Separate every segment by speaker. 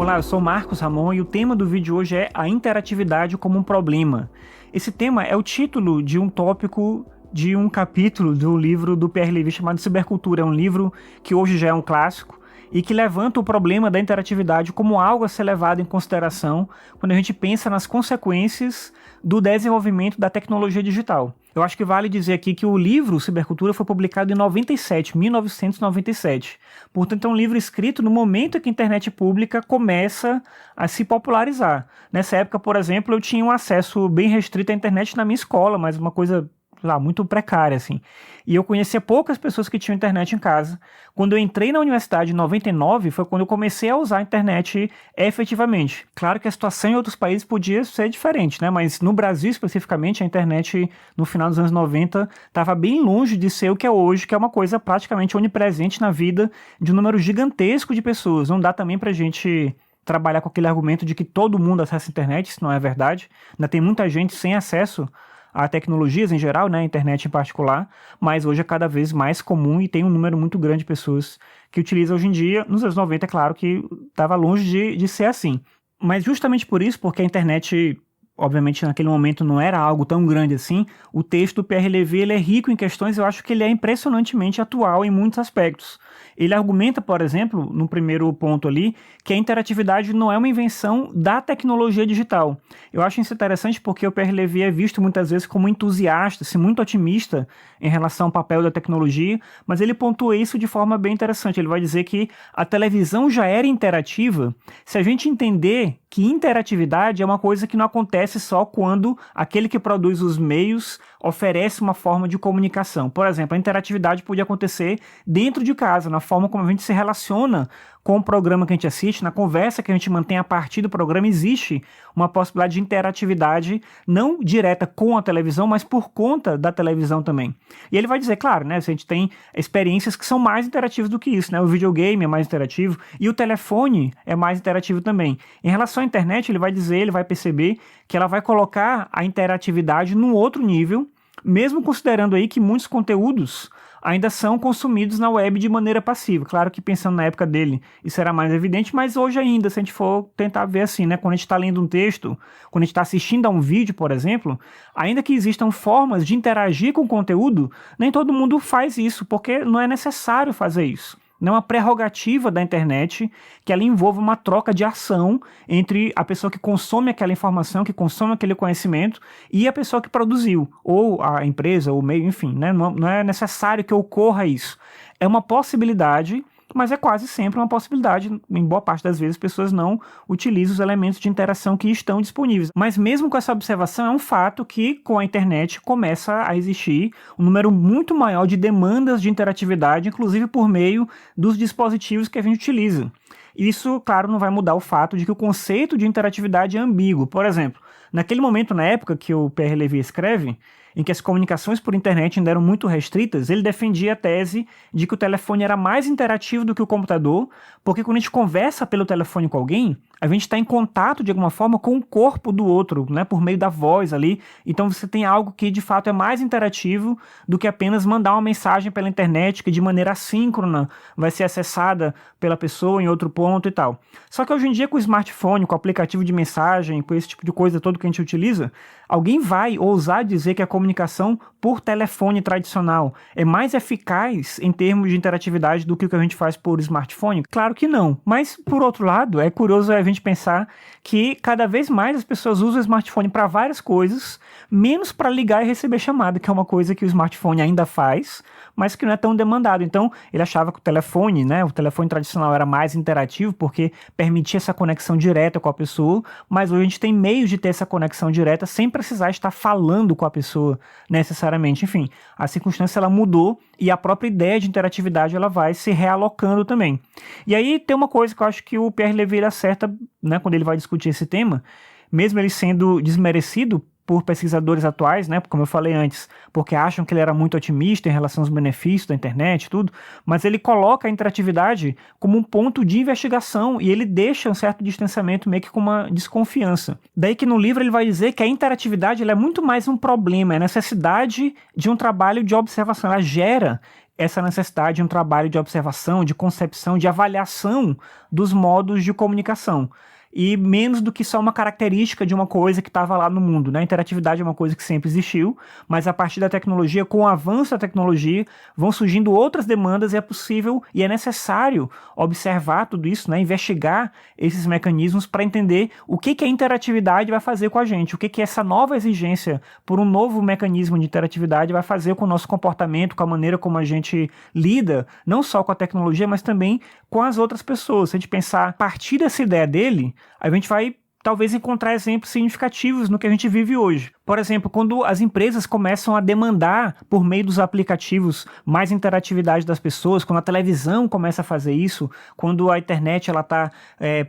Speaker 1: Olá, eu sou Marcos Ramon e o tema do vídeo hoje é a interatividade como um problema. Esse tema é o título de um tópico de um capítulo do livro do Pierre Levy chamado Cibercultura. É um livro que hoje já é um clássico e que levanta o problema da interatividade como algo a ser levado em consideração quando a gente pensa nas consequências do desenvolvimento da tecnologia digital. Eu acho que vale dizer aqui que o livro Cibercultura foi publicado em 1997. Portanto, é um livro escrito no momento em que a internet pública começa a se popularizar. Nessa época, por exemplo, eu tinha um acesso bem restrito à internet na minha escola, mas uma coisa muito precária, assim. E eu conhecia poucas pessoas que tinham internet em casa. Quando eu entrei na universidade em 99, foi quando eu comecei a usar a internet efetivamente. Claro que a situação em outros países podia ser diferente, né? Mas no Brasil, especificamente, a internet, no final dos anos 90, estava bem longe de ser o que é hoje, que é uma coisa praticamente onipresente na vida de um número gigantesco de pessoas. Não dá também pra gente trabalhar com aquele argumento de que todo mundo acessa a internet, isso não é verdade. Ainda tem muita gente sem acesso a tecnologias em geral, né, a internet em particular, mas hoje é cada vez mais comum e tem um número muito grande de pessoas que utilizam hoje em dia. Nos anos 90, é claro que estava longe de ser assim. Mas justamente por isso, porque a internet, obviamente, naquele momento não era algo tão grande assim, o texto do Pierre Levy ele é rico em questões, eu acho que ele é impressionantemente atual em muitos aspectos. Ele argumenta, por exemplo, no primeiro ponto ali, que a interatividade não é uma invenção da tecnologia digital. Eu acho isso interessante porque o Pierre Levy é visto muitas vezes como entusiasta, assim, muito otimista em relação ao papel da tecnologia, mas ele pontua isso de forma bem interessante. Ele vai dizer que a televisão já era interativa se a gente entender que interatividade é uma coisa que não acontece só quando aquele que produz os meios oferece uma forma de comunicação. Por exemplo, a interatividade pode acontecer dentro de casa, na forma como a gente se relaciona com o programa que a gente assiste, na conversa que a gente mantém a partir do programa, existe uma possibilidade de interatividade não direta com a televisão, mas por conta da televisão também. E ele vai dizer, claro, né, a gente tem experiências que são mais interativas do que isso, né? O videogame é mais interativo e o telefone é mais interativo também. Em relação à internet, ele vai dizer, ele vai perceber que ela vai colocar a interatividade num outro nível, mesmo considerando aí que muitos conteúdos ainda são consumidos na web de maneira passiva. Claro que pensando na época dele isso era mais evidente, mas hoje ainda, se a gente for tentar ver assim, né, quando a gente está lendo um texto, quando a gente está assistindo a um vídeo, por exemplo, ainda que existam formas de interagir com o conteúdo, nem todo mundo faz isso, porque não é necessário fazer isso. Não é uma prerrogativa da internet que ela envolva uma troca de ação entre a pessoa que consome aquela informação, que consome aquele conhecimento, e a pessoa que produziu, ou a empresa, ou o meio, enfim, né? Não é necessário que ocorra isso. É uma possibilidade, mas é quase sempre uma possibilidade. Em boa parte das vezes, as pessoas não utilizam os elementos de interação que estão disponíveis. Mas mesmo com essa observação, é um fato que com a internet começa a existir um número muito maior de demandas de interatividade, inclusive por meio dos dispositivos que a gente utiliza. Isso, claro, não vai mudar o fato de que o conceito de interatividade é ambíguo. Por exemplo, naquele momento, na época que o Pierre Levy escreve, em que as comunicações por internet ainda eram muito restritas, ele defendia a tese de que o telefone era mais interativo do que o computador, porque quando a gente conversa pelo telefone com alguém, a gente está em contato de alguma forma com o corpo do outro, né, por meio da voz ali. Então você tem algo que de fato é mais interativo do que apenas mandar uma mensagem pela internet, que de maneira assíncrona vai ser acessada pela pessoa em outro ponto e tal. Só que hoje em dia com o smartphone, com o aplicativo de mensagem, com esse tipo de coisa todo que a gente utiliza, alguém vai ousar dizer que a comunicação por telefone tradicional é mais eficaz em termos de interatividade do que o que a gente faz por smartphone? Claro que não. Mas, por outro lado, é curioso a gente pensar que cada vez mais as pessoas usam o smartphone para várias coisas, menos para ligar e receber chamada, que é uma coisa que o smartphone ainda faz, mas que não é tão demandado. Então, ele achava que o telefone tradicional era mais interativo porque permitia essa conexão direta com a pessoa, mas hoje a gente tem meios de ter essa conexão direta sem precisar estar falando com a pessoa necessariamente. Enfim, a circunstância ela mudou e a própria ideia de interatividade ela vai se realocando também. E aí tem uma coisa que eu acho que o Pierre Levy acerta, né, quando ele vai discutir esse tema, mesmo ele sendo desmerecido por pesquisadores atuais, né, como eu falei antes, porque acham que ele era muito otimista em relação aos benefícios da internet e tudo, mas ele coloca a interatividade como um ponto de investigação e ele deixa um certo distanciamento, meio que com uma desconfiança. Daí que no livro ele vai dizer que a interatividade ela é muito mais um problema, é a necessidade de um trabalho de observação, ela gera essa necessidade de um trabalho de observação, de concepção, de avaliação dos modos de comunicação. E menos do que só uma característica de uma coisa que estava lá no mundo, né? A interatividade é uma coisa que sempre existiu, mas a partir da tecnologia, com o avanço da tecnologia, vão surgindo outras demandas e é possível e é necessário observar tudo isso, né? Investigar esses mecanismos para entender o que a interatividade vai fazer com a gente, o que essa nova exigência por um novo mecanismo de interatividade vai fazer com o nosso comportamento, com a maneira como a gente lida, não só com a tecnologia, mas também com as outras pessoas. Se a gente pensar a partir dessa ideia dele, a gente vai talvez encontrar exemplos significativos no que a gente vive hoje. Por exemplo, quando as empresas começam a demandar, por meio dos aplicativos, mais interatividade das pessoas, quando a televisão começa a fazer isso, quando a internet está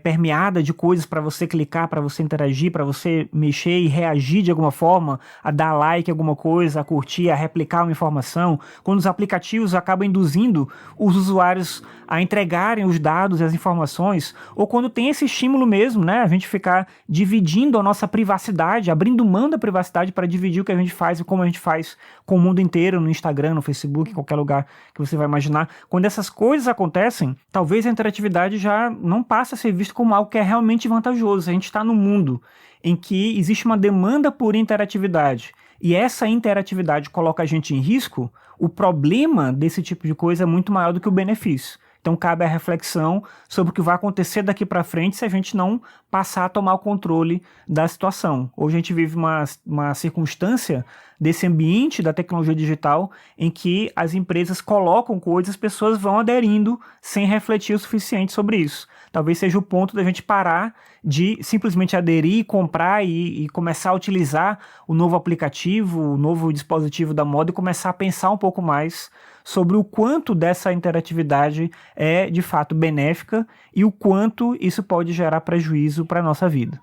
Speaker 1: permeada de coisas para você clicar, para você interagir, para você mexer e reagir de alguma forma, a dar like em alguma coisa, a curtir, a replicar uma informação, quando os aplicativos acabam induzindo os usuários a entregarem os dados e as informações, ou quando tem esse estímulo mesmo, né, a gente ficar dividindo a nossa privacidade, abrindo mão da privacidade para dividir o que a gente faz e como a gente faz com o mundo inteiro, no Instagram, no Facebook, em qualquer lugar que você vai imaginar. Quando essas coisas acontecem, talvez a interatividade já não passe a ser vista como algo que é realmente vantajoso. A gente está num mundo em que existe uma demanda por interatividade e essa interatividade coloca a gente em risco. O problema desse tipo de coisa é muito maior do que o benefício. Então cabe a reflexão sobre o que vai acontecer daqui para frente se a gente não passar a tomar o controle da situação. Hoje a gente vive uma circunstância desse ambiente da tecnologia digital em que as empresas colocam coisas, as pessoas vão aderindo sem refletir o suficiente sobre isso. Talvez seja o ponto da gente parar de simplesmente aderir, comprar e começar a utilizar o novo aplicativo, o novo dispositivo da moda e começar a pensar um pouco mais sobre o quanto dessa interatividade é de fato benéfica e o quanto isso pode gerar prejuízo para a nossa vida.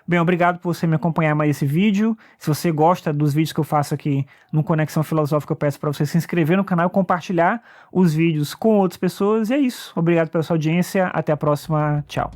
Speaker 1: Bem, obrigado por você me acompanhar mais esse vídeo. Se você gosta dos vídeos que eu faço aqui no Conexão Filosófica, eu peço para você se inscrever no canal e compartilhar os vídeos com outras pessoas. E é isso. Obrigado pela sua audiência. Até a próxima. Tchau.